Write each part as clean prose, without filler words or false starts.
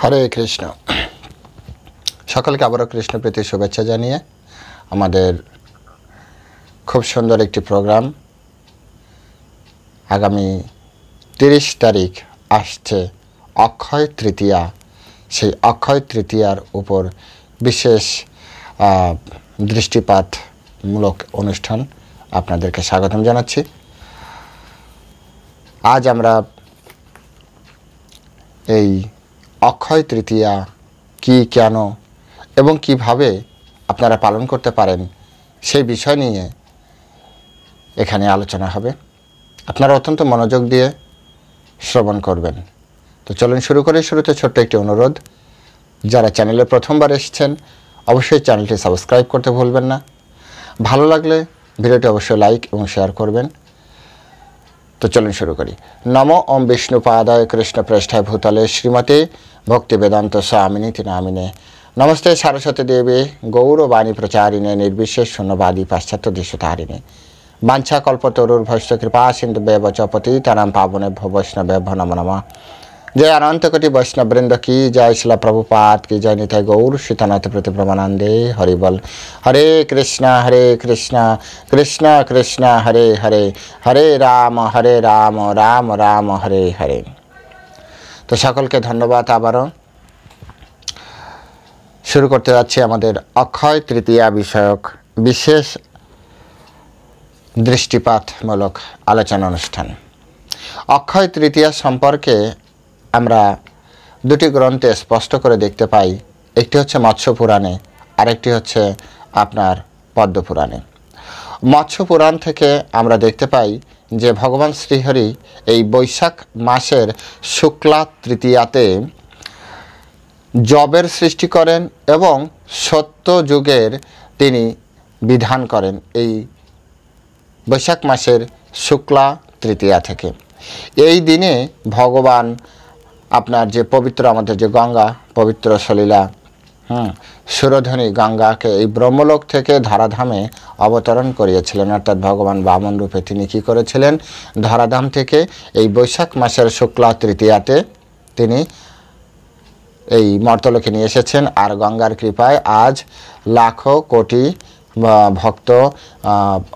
হরে কৃষ্ণ। সকলকে আবারও কৃষ্ণ প্রীতি শুভেচ্ছা জানিয়ে আমাদের খুব সুন্দর একটি প্রোগ্রাম আগামী 30 তারিখ আসছে অক্ষয় তৃতীয়া। সেই অক্ষয় তৃতীয়ার উপর বিশেষ দৃষ্টিপাতমূলক অনুষ্ঠান আপনাদেরকে স্বাগতম জানাচ্ছি। আজ আমরা এই অক্ষয় তৃতীয়া কি, কেন এবং কিভাবে আপনারা পালন করতে পারেন সেই বিষয় নিয়ে এখানে আলোচনা হবে। আপনারা অত্যন্ত মনোযোগ দিয়ে শ্রবণ করবেন। তো চলুন শুরু করি। শুরুতে ছোট্ট একটি অনুরোধ, যারা চ্যানেলে প্রথমবার এসেছেন অবশ্যই চ্যানেলটি সাবস্ক্রাইব করতে ভুলবেন না। ভালো লাগলে ভিডিওটি অবশ্যই লাইক এবং শেয়ার করবেন। তো চলুন শুরু করি। নমো ওম বিষ্ণুপাদায় কৃষ্ণ পৃষ্ঠায় ভূতলে শ্রীমতে ভক্তি বেদান্ত স্বামিনীতি নামিনে। নমস্তে সারস্বতী দেবী গৌরবাণী প্রচারিণে নির্বিশেষ শূন্যবাদী পাশ্চাত্য দেশতারিণে। বাঞ্ছা কল্পতরুর্ভশ্চ কৃপা সিন্ধু বেবচ পতিতানাং পাবনেভ্যো বৈষ্ণবেভ্যো নমো নমঃ। जय अनंत कोटि वैष्णव वृंद की जय, शिला प्रभुपाद की जय, निताय गौर सीतानाथ प्रति प्रमानंदे हरिबल। हरे कृष्णा कृष्ण कृष्ण हरे हरे, हरे राम राम राम हरे हरे। तो सकल के धन्यवाद। आबारो शुरू करते जाच्छी आमादेर अक्षय तृतीया विषयक विशेष दृष्टिपातमूलक आलोचना अनुष्ठान। अक्षय तृतीया सम्पर्के আমরা দুটি গ্রন্থে স্পষ্ট করে দেখতে পাই। একটি হচ্ছে মৎস্য পুরাণে, আরেকটি হচ্ছে আপনার পদ্ম পুরাণে। মৎস্য পুরাণ থেকে আমরা দেখতে পাই যে ভগবান শ্রীহরি এই বৈশাখ মাসের শুক্লা তৃতীয়াতে জবের সৃষ্টি করেন এবং সত্য যুগের তিনি বিধান করেন এই বৈশাখ মাসের শুক্লা তৃতীয়া থেকে। এই দিনে ভগবান আপনার যে পবিত্র আমাদের যে গঙ্গা পবিত্র সলীলা সুরধনী গঙ্গাকে এই ব্রহ্মলোক থেকে ধরাধামে অবতরণ করিয়েছিলেন। অর্থাৎ ভগবান বামন রূপে তিনি কী করেছিলেন, ধরাধাম থেকে এই বৈশাখ মাসের শুক্লা তৃতীয়াতে তিনি এই মর্তলোকে নিয়ে এসেছেন। আর গঙ্গার কৃপায় আজ লাখো কোটি ভক্ত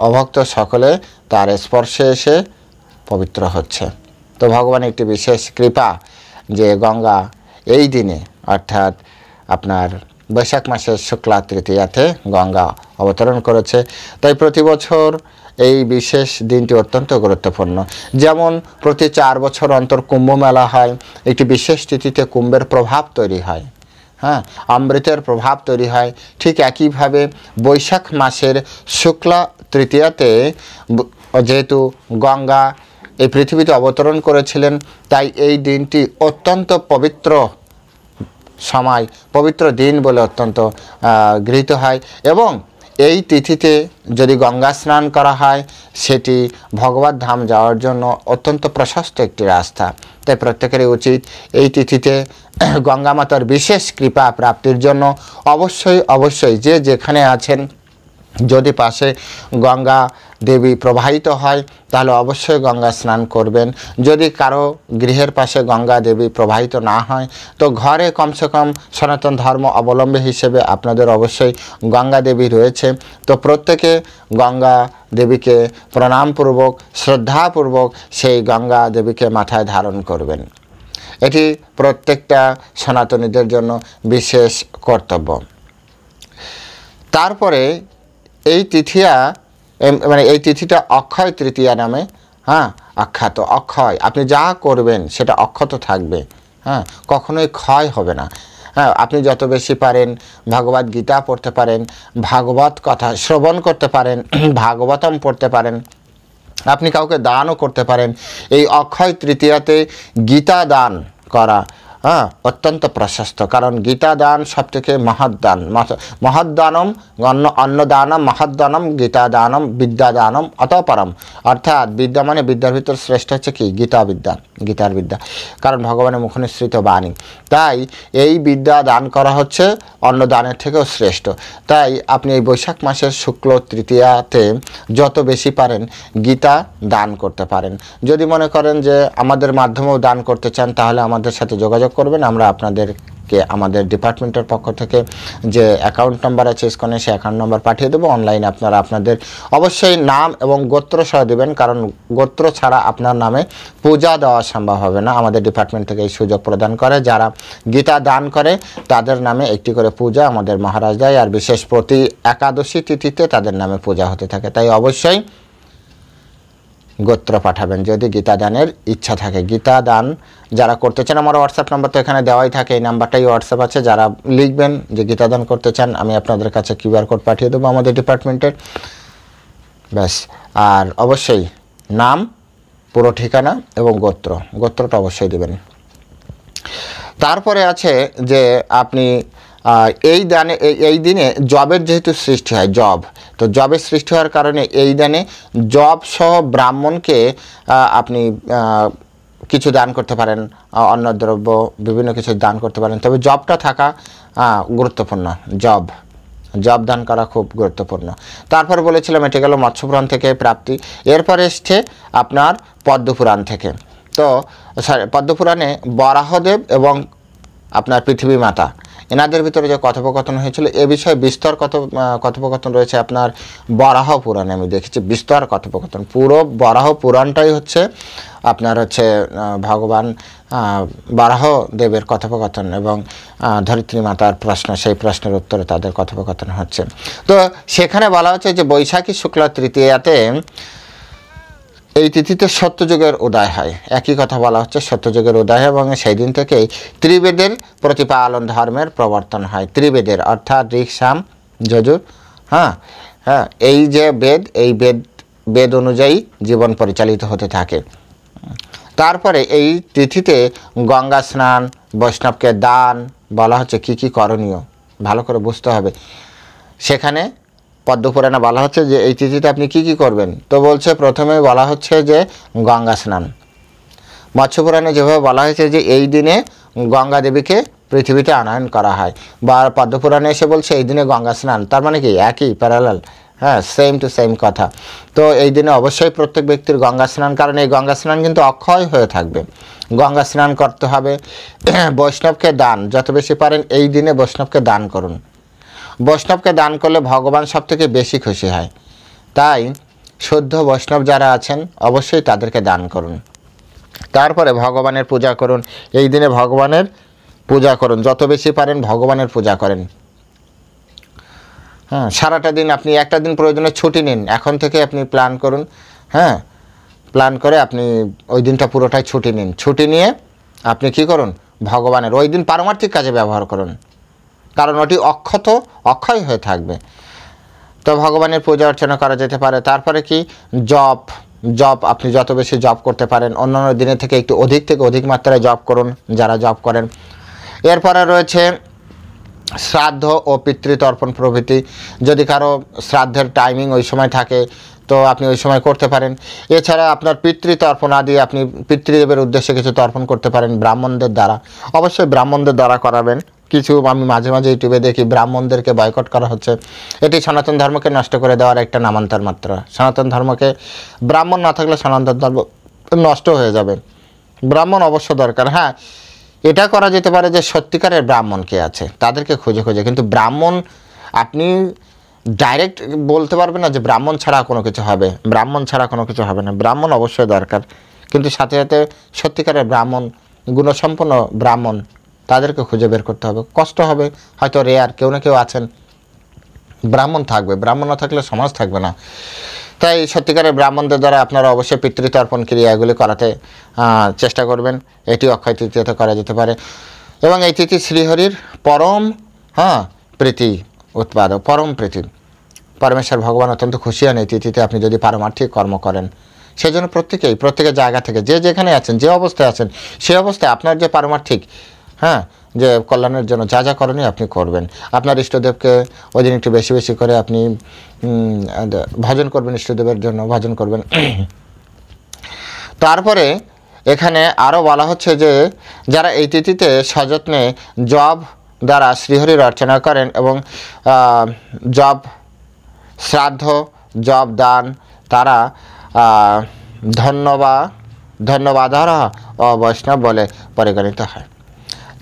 অভক্ত সকলে তার স্পর্শে এসে পবিত্র হচ্ছে। তো ভগবান একটি বিশেষ কৃপা যে গঙ্গা এই দিনে অর্থাৎ আপনার বৈশাখ মাসের শুক্লা তৃতীয়াতে গঙ্গা অবতরণ করেছে। তাই প্রতি বছর এই বিশেষ দিনটি অত্যন্ত গুরুত্বপূর্ণ। যেমন প্রতি 4 বছর অন্তর কুম্ভ মেলা হয়, একটি বিশেষ তিথিতে কুম্ভের প্রভাব তৈরি হয়, অমৃতের প্রভাব তৈরি হয়। ঠিক একইভাবে বৈশাখ মাসের শুক্লা তৃতীয়াতে যেহেতু গঙ্গা এই পৃথিবীতে অবতরণ করেছিলেন, তাই এই দিনটি অত্যন্ত পবিত্র সময়, পবিত্র দিন বলে অত্যন্ত গৃহীত হয়। এবং এই তিথিতে যদি গঙ্গা স্নান করা হয় সেটি ভগবত ধাম যাওয়ার জন্য অত্যন্ত প্রশস্ত একটি রাস্তা। তাই প্রত্যেকেরই উচিত এই তিথিতে গঙ্গা মাতার বিশেষ কৃপা প্রাপ্তির জন্য অবশ্যই যে যেখানে আছেন, যদি পাশে গঙ্গা দেবী প্রবাহিত হয় তাহলে অবশ্যই গঙ্গা স্নান করবেন। যদি কারো গৃহের পাশে গঙ্গা দেবী প্রবাহিত না হয় তো ঘরে কমসে কম সনাতন ধর্ম অবলম্বী হিসেবে আপনাদের অবশ্যই গঙ্গা দেবী রয়েছে। তো প্রত্যেকে গঙ্গা দেবীকে প্রণামপূর্বক শ্রদ্ধাপূর্বক সেই গঙ্গা দেবীকে মাথায় ধারণ করবেন। এটি প্রত্যেকটা সনাতনীদের জন্য বিশেষ কর্তব্য। তারপরে এই এই তিথিটা অক্ষয় তৃতীয়া নামে আখ্যাত। অক্ষয়, আপনি যা করবেন সেটা অক্ষত থাকবে, কখনোই ক্ষয় হবে না। আপনি যত বেশি পারেন ভগবদ গীতা পড়তে পারেন, ভাগবত কথা শ্রবণ করতে পারেন, ভাগবতম পড়তে পারেন, আপনি কাউকে দানও করতে পারেন। এই অক্ষয় তৃতীয়াতে গীতা দান করা অত্যন্ত প্রশস্ত, কারণ গীতা দান সবথেকে মহৎদান। মহৎদানম অন্নদানম মহৎদানম গীতা দানম বিদ্যা দানম অতঃপরম। অর্থাৎ বিদ্যা মানে বিদ্যার ভিতর শ্রেষ্ঠ হচ্ছে কি গীতা বিদ্যা, গীতার বিদ্যা, কারণ ভগবানের মুখনিসৃত বাণী। তাই এই বিদ্যা দান করা হচ্ছে অন্নদানের থেকেও শ্রেষ্ঠ। তাই আপনি এই বৈশাখ মাসের শুক্ল তৃতীয়াতে যত বেশি পারেন গীতা দান করতে পারেন। যদি মনে করেন যে আমাদের মাধ্যমেও দান করতে চান তাহলে আমাদের সাথে যোগাযোগ করবেন, আমরা আপনাদের আপনাদেরকে আমাদের ডিপার্টমেন্টের পক্ষ থেকে যে অ্যাকাউন্ট নাম্বার আছে স্ক্রিনে, সেই অ্যাকাউন্ট নাম্বার পাঠিয়ে দেবো। অনলাইনে আপনারা আপনাদের অবশ্যই নাম এবং গোত্র সহ দেবেন, কারণ গোত্র ছাড়া আপনার নামে পূজা দেওয়া সম্ভব হবে না। আমাদের ডিপার্টমেন্ট থেকে এই সুযোগ প্রদান করে। যারা গীতা দান করে তাদের নামে একটি করে পূজা আমাদের মহারাজ দেয়, আর বিশেষ প্রতি একাদশী তিথিতে তাদের নামে পূজা হতে থাকে। তাই অবশ্যই গোত্র পাঠাবেন যদি গীতা দানের ইচ্ছা থাকে। গীতা দান যারা করতে চান, আমার হোয়াটসঅ্যাপ নাম্বার তো এখানে দেওয়াই থাকে, এই নাম্বারটাই হোয়াটসঅ্যাপ আছে। যারা লিখবেন যে গীতা দান করতে চান, আমি আপনাদের কাছে কিউআর কোড পাঠিয়ে দেবো আমাদের ডিপার্টমেন্টের, ব্যাস। আর অবশ্যই নাম, পুরো ঠিকানা এবং গোত্রটা অবশ্যই দেবেন। তারপরে আছে যে আপনি এই দিনে জবের যেহেতু সৃষ্টি হয়, তো জবের সৃষ্টি হওয়ার কারণে এই দিনে জব সহ ব্রাহ্মণকে আপনি কিছু দান করতে পারেন, অন্নদ্রব্য বিভিন্ন কিছু দান করতে পারেন। তবে জবটা থাকা গুরুত্বপূর্ণ, জব দান করা খুব গুরুত্বপূর্ণ। তারপর বলেছিলাম এটি গেল মৎস্যপুরাণ থেকে প্রাপ্তি। এরপরে এসছে আপনার পদ্মপুরাণ থেকে। তো পদ্মপুরাণে বরাহদেব এবং আপনার পৃথিবী মাতা এনাদের ভিতরে যে কথোপকথন হয়েছিল এ বিষয়ে বিস্তর কথোপকথন রয়েছে আপনার বরাহ পুরাণে। আমি দেখেছি বিস্তর কথোপকথন, পুরো বরাহ পুরাণটাই হচ্ছে আপনার ভগবান বরাহ দেবের কথোপকথন এবং ধরিত্রী মাতার প্রশ্ন, সেই প্রশ্নের উত্তরে তাদের কথোপকথন হচ্ছে। তো সেখানে বলা হচ্ছে যে বৈশাখী শুক্লা তৃতীয়াতে এই তিথিতে সত্যযুগের উদয় হয়। একই কথা বলা হচ্ছে, সত্যযুগের উদয় হয় এবং সেই দিন থেকেই ত্রিবেদের প্রতিপালন ধর্মের প্রবর্তন হয়। ত্রিবেদের অর্থাৎ ঋক, সাম, যজুর, হ্যাঁ, এই যে এই বেদ অনুযায়ী জীবন পরিচালিত হতে থাকে। তারপরে এই তিথিতে গঙ্গা স্নান, বৈষ্ণবকে দান বলা হচ্ছে। কি করণীয় ভালো করে বুঝতে হবে। সেখানে পদ্মপুরাণে বলা হচ্ছে যে এই তিথিতে আপনি কি করবেন। তো বলছে প্রথমে বলা হচ্ছে যে গঙ্গা স্নান। মৎস্যপুরাণে যেভাবে বলা হয়েছে যে এই দিনে গঙ্গা দেবীকে পৃথিবীতে আনয়ন করা হয়, বা পদ্মপুরাণে এসে বলছে এই দিনে গঙ্গা স্নান, তার মানে কি একই, প্যারালাল, হ্যাঁ, সেম টু সেম কথা। তো এই দিনে অবশ্যই প্রত্যেক ব্যক্তির গঙ্গা স্নান, কারণ এই গঙ্গা স্নান কিন্তু অক্ষয় হয়ে থাকবে। গঙ্গা স্নান করতে হবে। বৈষ্ণবকে দান যত বেশি পারেন এই দিনে বৈষ্ণবকে দান করুন। বৈষ্ণবকে দান করলে ভগবান সব থেকে বেশি খুশি হয়। তাই শুদ্ধ বৈষ্ণব যারা আছেন অবশ্যই তাদেরকে দান করুন। তারপরে ভগবানের পূজা করুন। এই দিনে ভগবানের পূজা করুন, যত বেশি পারেন ভগবানের পূজা করেন। হ্যাঁ, সারাটা দিন আপনি একটা দিন প্রয়োজনে ছুটি নিন, এখন থেকে আপনি প্ল্যান করুন। হ্যাঁ, প্ল্যান করে আপনি ওই দিনটা পুরোটাই ছুটি নিন। ছুটি নিয়ে আপনি কি করুন, ভগবানের ওই দিন পারমার্থিক কাজে ব্যবহার করুন, কারণ ওটি অক্ষয় হয়ে থাকবে। তো ভগবানের পূজা অর্চনা করা যেতে পারে। তারপরে কি জপ আপনি যত বেশি জপ করতে পারেন, অন্যান্য দিনের থেকে একটু অধিক থেকে অধিক মাত্রায় জপ করুন যারা জপ করেন। এরপরে রয়েছে শ্রাদ্ধ ও পিতৃতর্পণ প্রভৃতি। যদি কারো শ্রাদ্ধের টাইমিং ওই সময় থাকে তো আপনি ওই সময় করতে পারেন। এছাড়া আপনার পিতৃতর্পণ আদি আপনি পিতৃদেবের উদ্দেশ্যে কিছু তর্পণ করতে পারেন ব্রাহ্মণদের দ্বারা। অবশ্যই ব্রাহ্মণদের দ্বারা করাবেন। কিছু আমি মাঝে মাঝে ইউটিউবে দেখি ব্রাহ্মণদেরকে বয়কট করা হচ্ছে। এটি সনাতন ধর্মকে নষ্ট করে দেওয়ার একটা নামান্তর মাত্র। সনাতন ধর্মকে ব্রাহ্মণ না থাকলে সনাতন ধর্ম নষ্ট হয়ে যাবে। ব্রাহ্মণ অবশ্য দরকার। হ্যাঁ, এটা করা যেতে পারে যে সত্যিকারের ব্রাহ্মণ কে আছে তাদেরকে খুঁজে কিন্তু ব্রাহ্মণ আপনি ডাইরেক্ট বলতে পারবেন না যে ব্রাহ্মণ ছাড়া কোনো কিছু হবে, ব্রাহ্মণ ছাড়া কোনো কিছু হবে না। ব্রাহ্মণ অবশ্যই দরকার, কিন্তু সাথে সাথে সত্যিকারের ব্রাহ্মণ, গুণসম্পন্ন ব্রাহ্মণ, তাদেরকে খুঁজে বের করতে হবে। কষ্ট হবে, হয়তো রেয়ার কেউ না কেউ আছেন ব্রাহ্মণ থাকবে, ব্রাহ্মণ না থাকলে সমাজ থাকবে না। তাই সত্যিকারের ব্রাহ্মণদের দ্বারা আপনারা অবশ্যই পিতৃতর্পণ ক্রিয়া এগুলি করাতে চেষ্টা করবেন। এটি অক্ষয় তৃতীয়তে করা যেতে পারে। এবং এই তিথি শ্রীহরির পরম প্রীতি উৎপাদক, পরম প্রীতি। পরমেশ্বর ভগবান অত্যন্ত খুশি হন এই তিথিতে আপনি যদি পারমার্থিক কর্ম করেন। সেজন্য প্রত্যেকের জায়গা থেকে যে যেখানে আছেন, যে অবস্থায় আছেন, সেই অবস্থায় আপনার যে পারমার্থিক যে কল্যাণের জন্য যা যা করণীয় আপনি করবেন। আপনার ইষ্টদেবকে ওই দিন একটু বেশি বেশি করে আপনি ভজন করবেন, ইষ্টদেবের জন্য ভজন করবেন। তারপরে এখানে আরও বলা হচ্ছে যে যারা এই তিথিতে সযত্নে জপ দ্বারা শ্রীহরির অর্চনা করেন এবং জপ শ্রাদ্ধ, জপ দান, তারা ধন্যবাদারহ ও বৈষ্ণব বলে পরিগণিত হয়।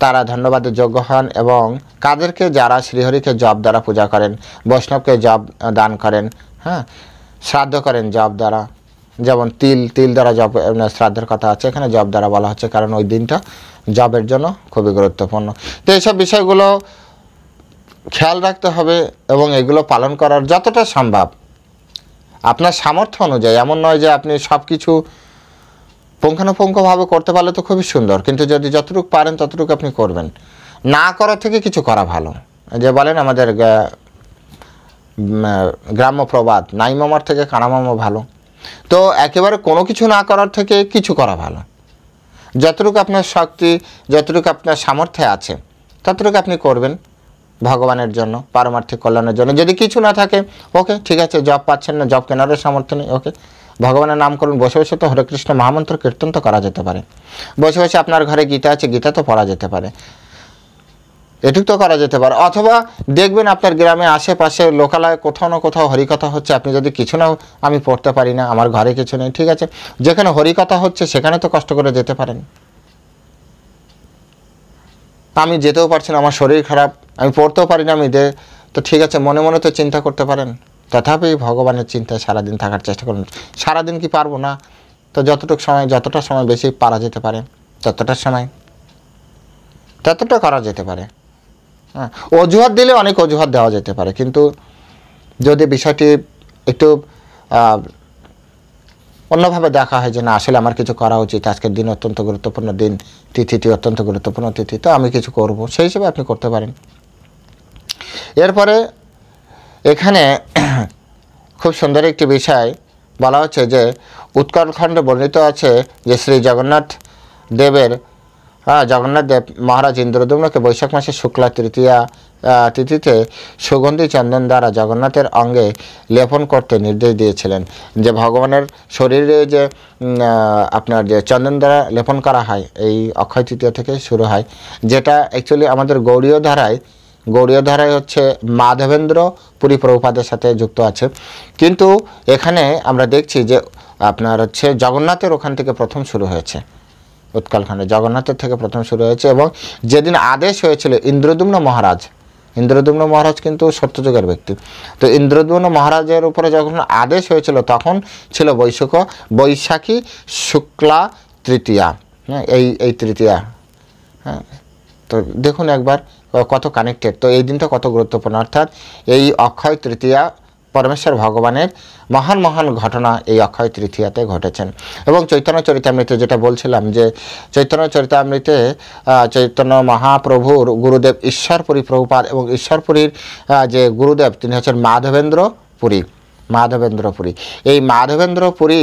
তারা ধন্যবাদের যোগ্য হন। এবং কাদেরকে? যারা শ্রীহরিকে জপ দ্বারা পূজা করেন, বৈষ্ণবকে জপ দান করেন, হ্যাঁ, শ্রাদ্ধ করেন জপ দ্বারা। যেমন তিল দ্বারা জপ শ্রাদ্ধের কথা আছে, এখানে জপ দ্বারা বলা হচ্ছে, কারণ ওই দিনটা জপের জন্য খুবই গুরুত্বপূর্ণ। তো এইসব বিষয়গুলো খেয়াল রাখতে হবে এবং এগুলো পালন করার যতটা সম্ভব আপনার সামর্থ্য অনুযায়ী। এমন নয় যে আপনি সব কিছু পুঙ্খানুপুঙ্খভাবে করতে পারলে তো খুবই সুন্দর, কিন্তু যদি যতটুকু পারেন ততটুকু আপনি করবেন। না করার থেকে কিছু করা ভালো। যে বলেন আমাদের গ্রাম্য প্রবাদ, নাই মামার থেকে কানা মামা ভালো। তো একেবারে কোনো কিছু না করার থেকে কিছু করা ভালো। যতটুকু আপনার শক্তি, যতটুকু আপনার সামর্থ্যে আছে ততটুকু আপনি করবেন ভগবানের জন্য, পারমার্থিক কল্যাণের জন্য। যদি কিছু না থাকে, ওকে, ঠিক আছে, জব পাচ্ছেন না, জব কেনারও সামর্থ্য নেই, ওকে, ভগবানের নাম করুন। বসে বসে তো হরে কৃষ্ণ মহামন্ত্র কীর্তন তো করা যেতে পারে। বসে বসে আপনার ঘরে গীতা আছে, গীতা তো পড়া যেতে পারে, এটুক তো করা যেতে পারে। অথবা দেখবেন আপনার গ্রামে আশেপাশে লোকালয়ে কোথাও না কোথাও হরিকথা হচ্ছে। আপনি যদি কিছু না, আমি পড়তে পারি না, আমার ঘরে কিছু নেই, ঠিক আছে, যেখানে হরিকথা হচ্ছে সেখানে তো কষ্ট করে যেতে পারেন। আমি যেতেও পারছি না, আমার শরীর খারাপ, আমি পড়তেও পারি না, তো ঠিক আছে, মনে মনে তো চিন্তা করতে পারেন। তথাপি ভগবানের চিন্তায় সারাদিন থাকার চেষ্টা করুন। সারাদিন কি পারবো না, তো যতটা সময় বেশি পারা যেতে পারে ততটা করা যেতে পারে। হ্যাঁ, অজুহাত দিলে অনেক অজুহাত দেওয়া যেতে পারে, কিন্তু যদি বিষয়টি একটু অন্যভাবে দেখা হয় যে না, আসলে আমার কিছু করা উচিত, আজকের দিন অত্যন্ত গুরুত্বপূর্ণ দিন, তিথিটি অত্যন্ত গুরুত্বপূর্ণ তিথি, তো আমি কিছু করব, সেই হিসেবে আপনি করতে পারেন। এরপরে এখানে খুব সুন্দর একটি বিষয় বলা হচ্ছে যে উৎকলখণ্ডে বর্ণিত আছে যে শ্রী জগন্নাথ দেব মহারাজ ইন্দ্রদ্যুম্নকে বৈশাখ মাসের শুক্লা তৃতীয়া তিথিতে সুগন্ধি চন্দন দ্বারা জগন্নাথের অঙ্গে লেপন করতে নির্দেশ দিয়েছিলেন। যে ভগবানের শরীরে যে আপনার যে চন্দন দ্বারা লেপন করা হয়, এই অক্ষয় তৃতীয়া থেকে শুরু হয়, যেটা অ্যাকচুয়ালি আমাদের গৌড়ীয় ধারায় হচ্ছে মাধবেন্দ্র পুরী প্রভুপাদের সাথে যুক্ত আছে। কিন্তু এখানে আমরা দেখছি যে আপনার হচ্ছে জগন্নাথের ওখান থেকে প্রথম শুরু হয়েছে, উৎকলখণ্ডে জগন্নাথের থেকে প্রথম শুরু হয়েছে। এবং যেদিন আদেশ হয়েছিল ইন্দ্রদ্যুম্ন মহারাজ কিন্তু সত্যযুগের ব্যক্তি, তো ইন্দ্রদ্যুম্ন মহারাজের উপরে যখন আদেশ হয়েছিল তখন ছিল বৈশাখী শুক্লা তৃতীয়া। হ্যাঁ, এই তৃতীয়া। হ্যাঁ, তো দেখুন একবার কত কানেক্টেড, তো এই দিনটা কত গুরুত্বপূর্ণ। অর্থাৎ এই অক্ষয় তৃতীয়া পরমেশ্বর ভগবানের মহান ঘটনা এই অক্ষয় তৃতীয়াতে ঘটেছেন। এবং চৈতন্য চরিতামৃতে যেটা বলছিলাম, যে চৈতন্য চরিতামৃতে চৈতন্য মহাপ্রভুর গুরুদেব ঈশ্বরপুরী প্রভুপাদ, এবং ঈশ্বরপুরীর যে গুরুদেব তিনি হচ্ছেন মাধবেন্দ্রপুরী। এই মাধবেন্দ্রপুরী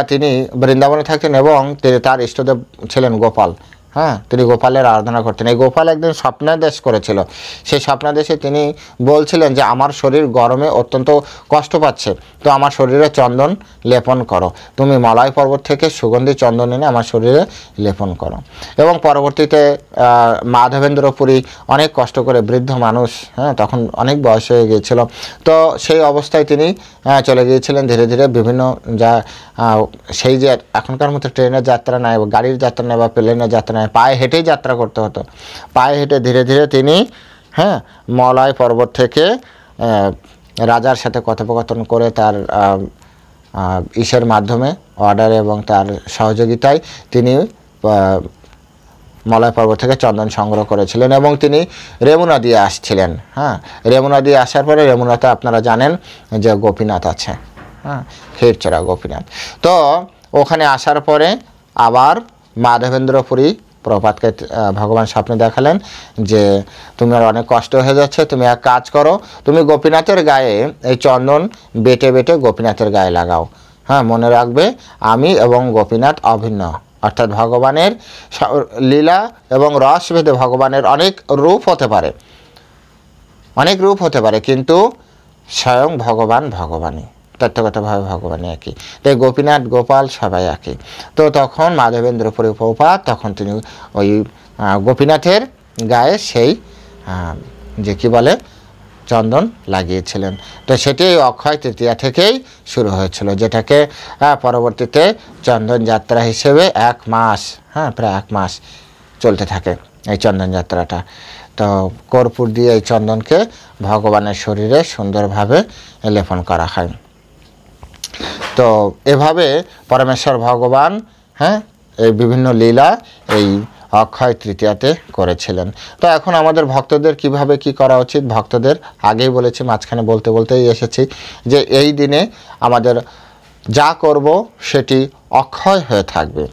তিনি বৃন্দাবনে থাকতেন এবং তার ইষ্টদেব ছিলেন গোপাল। হ্যাঁ, তিনি গোপালের আরাধনা করতেন। এই গোপাল একদিন স্বপ্নাদেশ করেছিল। সেই স্বপ্নাদেশে তিনি বলছিলেন যে আমার শরীর গরমে অত্যন্ত কষ্ট পাচ্ছে, তো আমার শরীরে চন্দন লেপন করো, তুমি মলয় পর্বত থেকে সুগন্ধি চন্দন এনে আমার শরীরে লেপন করো। এবং পরবর্তীতে মাধবেন্দ্রপুরী অনেক কষ্ট করে, বৃদ্ধ মানুষ, হ্যাঁ, তখন অনেক বয়স হয়ে গিয়েছিল, তো সেই অবস্থায় তিনি চলে গিয়েছিলেন ধীরে ধীরে বিভিন্ন সেই যে এখনকার মতো ট্রেনের যাত্রা নয়, গাড়ির যাত্রা নয়, বা প্লেনের যাত্রা নয়, পায়ে হেঁটেই যাত্রা করতে হতো। পায়ে হেঁটে ধীরে ধীরে তিনি মলয় পর্বত থেকে রাজার সাথে কথোপকথন করে তার ইসের মাধ্যমে অর্ডারে এবং তার সহযোগিতায় তিনি মলয় পর্বত থেকে চন্দন সংগ্রহ করেছিলেন। এবং তিনি রেমুনা দিয়ে আসছিলেন। হ্যাঁ, রেমুনা দিয়ে আসার পরে রেমুনাতে আপনারা জানেন যে গোপীনাথ আছে, হ্যাঁ, ক্ষীরচোরা গোপীনাথ। তো ওখানে আসার পরে আবার মাধবেন্দ্রপুরী প্রভুপাদকে ভগবান স্বপ্নে দেখালেন যে তুমি আর অনেক কষ্ট হয়ে যাচ্ছে, তুমি এক কাজ করো, তুমি গোপীনাথের গায়ে এই চন্দন বেটে গোপীনাথের গায়ে লাগাও। হ্যাঁ, মনে রাখবে আমি এবং গোপীনাথ অভিন্ন, অর্থাৎ ভগবানের লীলা এবং রসভেদে ভগবানের অনেক রূপ হতে পারে, কিন্তু স্বয়ং ভগবানই, তত্ত্বগতভাবে ভগবানই একই। তাই গোপীনাথ গোপাল সবাই একই। তো তখন মাধবেন্দ্রপুরী প্রভুপাদ তখন তিনি ওই গোপীনাথের গায়ে সেই যে কি বলে চন্দন লাগিয়েছিলেন। তো সেটি অক্ষয় তৃতীয়া থেকেই শুরু হয়েছিল, যেটাকে পরবর্তীতে চন্দন যাত্রা হিসেবে 1 মাস, প্রায় 1 মাস চলতে থাকে। এই চন্দন যাত্রাটা। তো কর্পূর দিয়ে এই চন্দনকে ভগবানের শরীরে সুন্দরভাবে লেপন করা হয়। তো এভাবে পরমেশ্বর ভগবান এই বিভিন্ন লীলা এই অক্ষয় তৃতীয়াতে করেছিলেন। তো এখন আমাদের ভক্তদের কিভাবে কি করা উচিত, ভক্তদের আগেই বলেছি, মাঝখানে বলতে বলতেই এসেছি যে এই দিনে আমাদের যা করব সেটি অক্ষয় হয়ে থাকবে।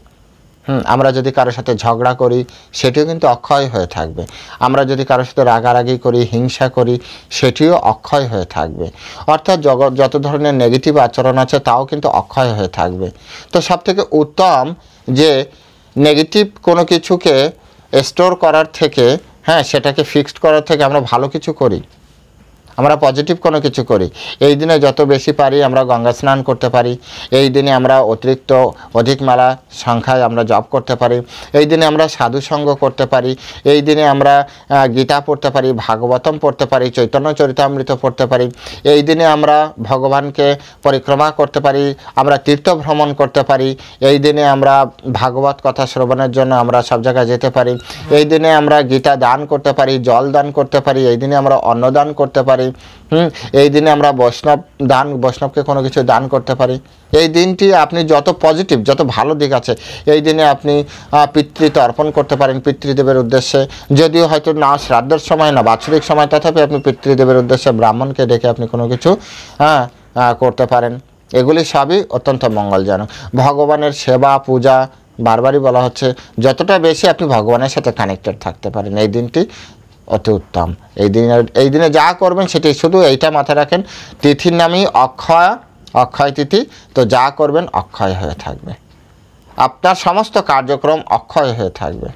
আমরা যদি কারোর সাথে ঝগড়া করি সেটিও কিন্তু অক্ষয় হয়ে থাকবে। আমরা যদি কারোর সাথে রাগারাগি করি, হিংসা করি, সেটিও অক্ষয় হয়ে থাকবে। অর্থাৎ যত ধরনের নেগেটিভ আচরণ আছে তাও কিন্তু অক্ষয় হয়ে থাকবে। তো সবথেকে উত্তম যে নেগেটিভ কোনো কিছুকে স্টোর করার থেকে, সেটাকে ফিক্সড করার থেকে আমরা ভালো কিছু করি, আমরা পজিটিভ কোনো কিছু করি। এই দিনে যত বেশি পারি আমরা গঙ্গা স্নান করতে পারি, এই দিনে আমরা অধিক মালা সংখ্যায় আমরা জপ করতে পারি, এই দিনে আমরা সাধুসঙ্গ করতে পারি, এই দিনে আমরা গীতা পড়তে পারি, ভাগবতম পড়তে পারি, চৈতন্য চরিতামৃত পড়তে পারি, এই দিনে আমরা ভগবানকে পরিক্রমা করতে পারি, আমরা তীর্থ ভ্রমণ করতে পারি, এই দিনে আমরা ভাগবত কথা শ্রবণের জন্য আমরা সব জায়গায় যেতে পারি, এই দিনে আমরা গীতা দান করতে পারি, জল দান করতে পারি, এই দিনে আমরা অন্নদান করতে পারি, এই দিনে আমরা বৈষ্ণবকে কোনো কিছু দান করতে পারি। এই দিনটি আপনি যত পজিটিভ, যত ভালো দিক আছে, এই দিনে আপনি পিতৃত্ব অর্পণ করতে পারেন পিতৃদেবের উদ্দেশ্যে, যদিও হয়তো না শ্রাদ্ধের সময় না বাৎসরিক সময়, তথাপি আপনি পিতৃদেবের উদ্দেশ্যে ব্রাহ্মণকে ডেকে আপনি কোনো কিছু করতে পারেন। এগুলি সবই অত্যন্ত মঙ্গলজনক। ভগবানের সেবা পূজা, বারবারই বলা হচ্ছে, যতটা বেশি আপনি ভগবানের সাথে কানেক্টেড থাকতে পারেন এই দিনটি অতি উত্তম। এই দিনে যা করবেন সেটি শুধু এইটা মাথায় রাখেন, তিথির নামই অক্ষয় তিথি। তো যা করবেন অক্ষয় হয়ে থাকবে, আপনার সমস্ত কার্যক্রম অক্ষয় হয়ে থাকবে।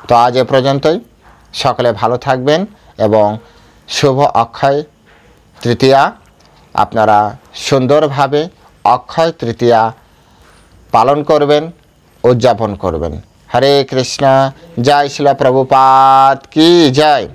তো আজ এ পর্যন্তই। সকলে ভালো থাকবেন এবং শুভ অক্ষয় তৃতীয়া আপনারা সুন্দরভাবে অক্ষয় তৃতীয়া পালন করবেন, উদযাপন করবেন। হরে কৃষ্ণ। জয় শিলা প্রভুপাদ কি জয়।